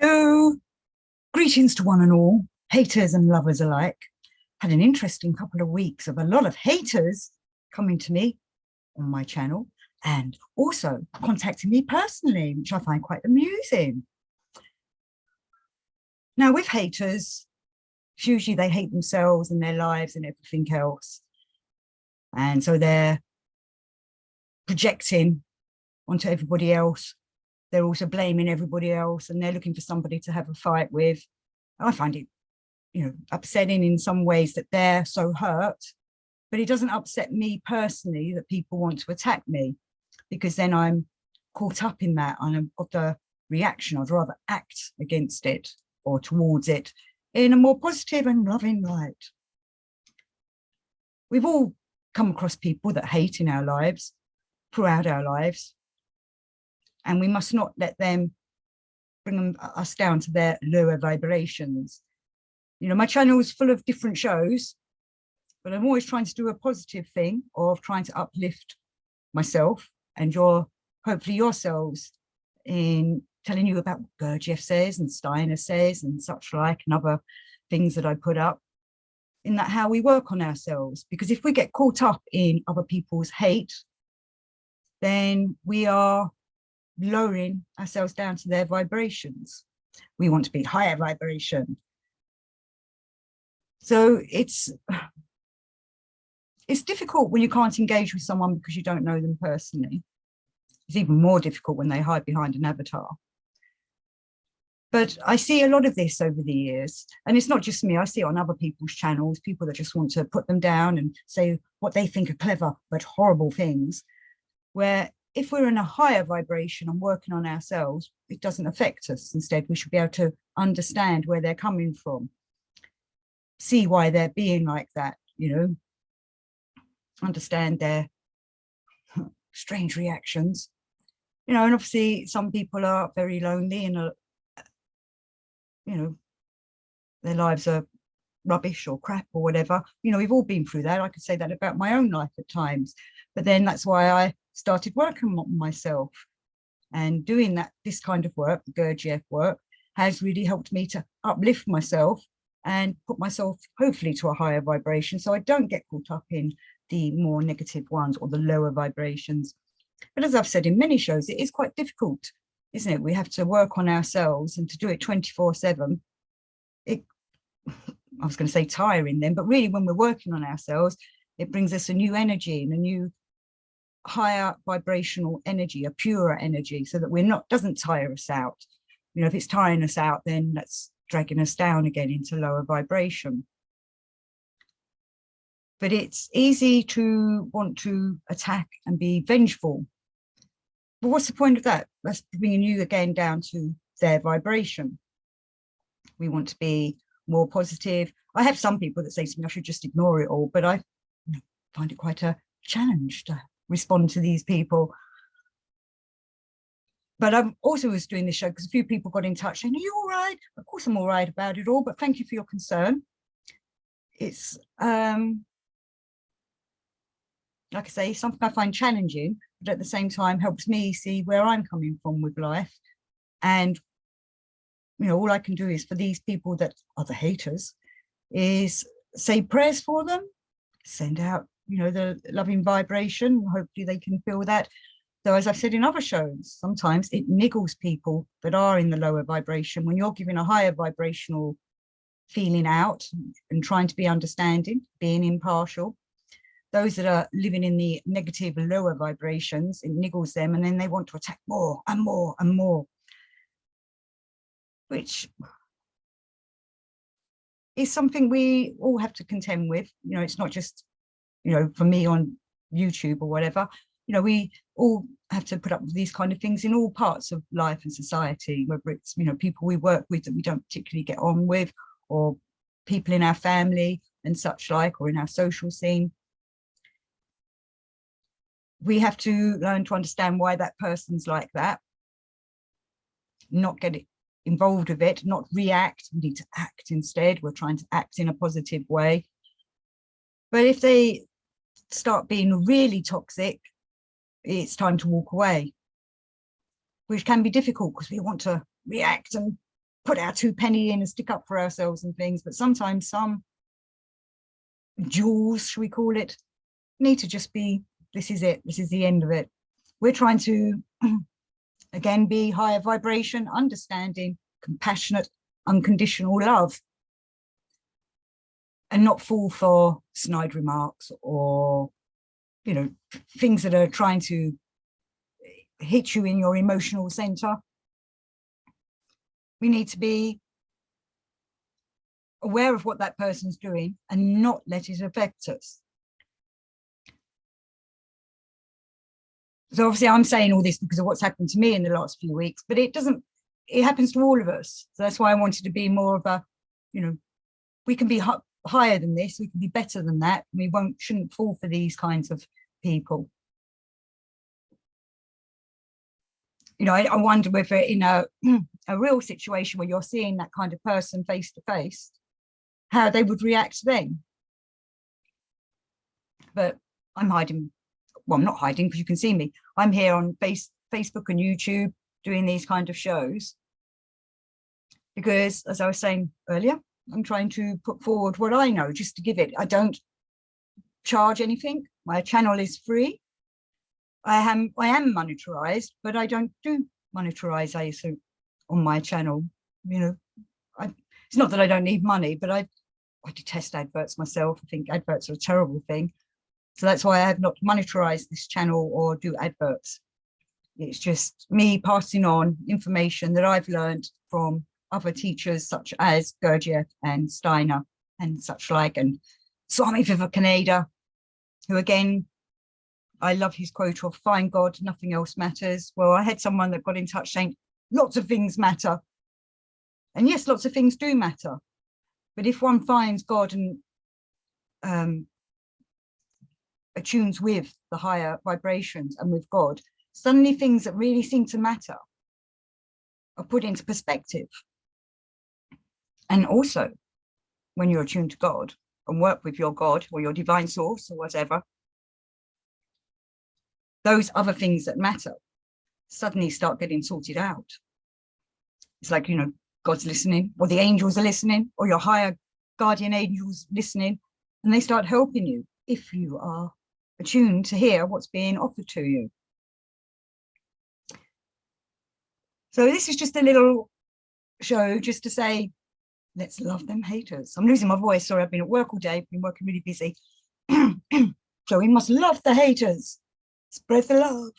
Hello, greetings to one and all, haters and lovers alike. Had an interesting couple of weeks of a lot of haters coming to me on my channel and also contacting me personally, which I find quite amusing. Now, with haters, usually they hate themselves and their lives and everything else. And so they're projecting onto everybody else. They're also blaming everybody else and they're looking for somebody to have a fight with. I find it, upsetting in some ways that they're so hurt, but it doesn't upset me personally that people want to attack me, because then I'm caught up in that and I've got the reaction. I'd rather act against it or towards it in a more positive and loving light. We've all come across people that hate in our lives, throughout our lives, and we must not let them bring us down to their lower vibrations. My channel is full of different shows, but I'm always trying to do a positive thing of trying to uplift myself and hopefully yourselves, in telling you about what Gurdjieff says and Steiner says and such like, and other things that I put up, in that how we work on ourselves. Because if we get caught up in other people's hate, then we are lowering ourselves down to their vibrations. We want to be higher vibration. So it's difficult when you can't engage with someone because you don't know them personally. It's even more difficult when they hide behind an avatar. But I see a lot of this over the years, and it's not just me. I see it on other people's channels, people that just want to put them down and say what they think are clever but horrible things, where if we're in a higher vibration and working on ourselves, it doesn't affect us. Instead, we should be able to understand where they're coming from, see why they're being like that, understand their strange reactions. And obviously some people are very lonely and their lives are rubbish or crap or whatever. We've all been through that. I could say that about my own life at times, but then that's why I started working on myself, and doing this kind of work, the Gurdjieff work, has really helped me to uplift myself and put myself hopefully to a higher vibration, so I don't get caught up in the more negative ones or the lower vibrations. But as I've said in many shows, it is quite difficult, isn't it? We have to work on ourselves, and to do it 24/7, I was going to say tiring then, but really when we're working on ourselves, it brings us a new energy and a new higher vibrational energy, a purer energy, so that doesn't tire us out. If it's tiring us out, then that's dragging us down again into lower vibration. But it's easy to want to attack and be vengeful. But what's the point of that? That's bringing you again down to their vibration. We want to be more positive. I have some people that say to me, I should just ignore it all, but I find it quite a challenge to respond to these people. But I also was doing this show because a few people got in touch saying, are you all right? Of course I'm all right about it all, but thank you for your concern. It's, like I say, something I find challenging, but at the same time helps me see where I'm coming from with life. And, all I can do is for these people that are the haters is say prayers for them, send out, the loving vibration. Hopefully they can feel that. So as I've said in other shows, sometimes it niggles people that are in the lower vibration when you're giving a higher vibrational feeling out and trying to be understanding, being impartial. Those that are living in the negative lower vibrations, it niggles them, and then they want to attack more and more and more, which is something we all have to contend with. It's not just, for me on YouTube or whatever. We all have to put up with these kind of things in all parts of life and society, whether it's, people we work with that we don't particularly get on with, or people in our family and such like, or in our social scene. We have to learn to understand why that person's like that, not get involved with it, not react. We need to act instead. We're trying to act in a positive way. But if they start being really toxic, it's time to walk away, which can be difficult because we want to react and put our 2 penny in and stick up for ourselves and things, but sometimes some jewels, should we call it, need to just be, this is it, this is the end of it. We're trying to, again, be higher vibration, understanding, compassionate, unconditional love, and not fall for snide remarks or, you know, things that are trying to hit you in your emotional center. We need to be aware of what that person's doing and not let it affect us. So obviously I'm saying all this because of what's happened to me in the last few weeks, but it happens to all of us. So that's why I wanted to be more of a, you know, we can be higher than this, we can be better than that. We shouldn't fall for these kinds of people. You know, I wonder whether in a real situation where you're seeing that kind of person face to face, how they would react then. But I'm hiding. Well, I'm not hiding because you can see me. I'm here on Facebook and YouTube doing these kind of shows because, as I was saying earlier, I'm trying to put forward what I know, just to give it. I don't charge anything. My channel is free. I am monetized, but I don't do monetization on my channel. You know, it's not that I don't need money, but I detest adverts myself. I think adverts are a terrible thing. So that's why I have not monetized this channel or do adverts. It's just me passing on information that I've learned from other teachers such as Gurdjieff and Steiner and such like, and Swami Vivekananda, who again, I love his quote of "Find God, nothing else matters." Well, I had someone that got in touch saying lots of things matter. And yes, lots of things do matter. But if one finds God and attunes with the higher vibrations and with God, suddenly things that really seem to matter are put into perspective. And also, when you're attuned to God and work with your God or your divine source or whatever, those other things that matter suddenly start getting sorted out. It's like, you know, God's listening, or the angels are listening, or your higher guardian angels listening, and they start helping you if you are attuned to hear what's being offered to you. So this is just a little show just to say, let's love them haters. I'm losing my voice. Sorry, I've been at work all day, been working really busy. So we must love the haters. Spread the love.